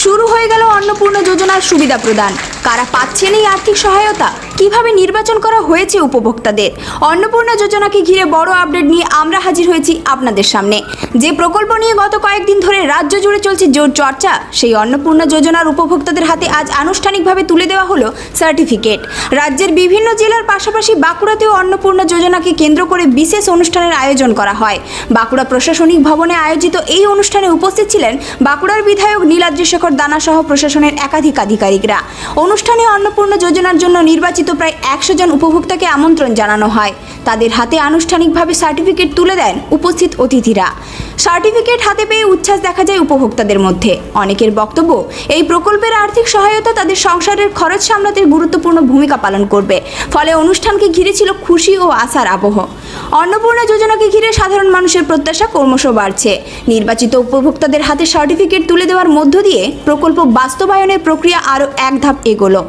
শুরু হয়ে গেল অন্নপূর্ণা যোজনার সুবিধা প্রদান। কারা পাচ্ছেন এই আর্থিক সহায়তা, কিভাবে নির্বাচন করা হয়েছে উপভোক্তাদের। অন্নপূর্ণা যোজনাকে ঘিরে বড় আপডেট নিয়ে আমরা হাজির হয়েছি আপনাদের সামনে। যে প্রকল্প নিয়ে গত কয়েকদিন ধরে রাজ্য জুড়ে চলছে জোর চর্চা, সেই অন্নপূর্ণা যোজনার উপভোক্তাদের হাতে আজ আনুষ্ঠানিকভাবে তুলে দেওয়া হলো সার্টিফিকেট। রাজ্যের বিভিন্ন জেলার পাশাপাশি বাঁকুড়াতেও অন্নপূর্ণা যোজনাকে কেন্দ্র করে বিশেষ অনুষ্ঠানের আয়োজন করা হয়। বাঁকুড়া প্রশাসনিক ভবনে আয়োজিত এই অনুষ্ঠানে উপস্থিত ছিলেন বাঁকুড়ার বিধায়ক নীলাদ্রি শেখর দানা সহ প্রশাসনের একাধিক আধিকারিকরা। অনুষ্ঠানে অন্নপূর্ণা যোজনার জন্য নির্বাচিত প্রায় 100 জন উপভোক্তাকে আমন্ত্রণ জানানো হয়। তাদের হাতে আনুষ্ঠানিকভাবে সার্টিফিকেট তুলে দেন উপস্থিত অতিথিরা। সার্টিফিকেট হাতে পেয়ে উচ্ছ্বাস দেখা যায় উপভোক্তাদের মধ্যে। অনেকের বক্তব্য, এই প্রকল্পের আর্থিক সহায়তা তাদের সংসারের খরচ সামলাতে গুরুত্বপূর্ণ ভূমিকা পালন করবে। ফলে অনুষ্ঠানকে ঘিরে ছিল খুশি ও আশার আবহ। অন্নপূর্ণা যোজনাকে ঘিরে সাধারণ মানুষের প্রত্যাশা ক্রমশ বাড়ছে। নির্বাচিত উপভোক্তাদের হাতে সার্টিফিকেট তুলে দেওয়ার মধ্য দিয়ে প্রকল্প বাস্তবায়নের প্রক্রিয়া আরও এক ধাপ এগোলো।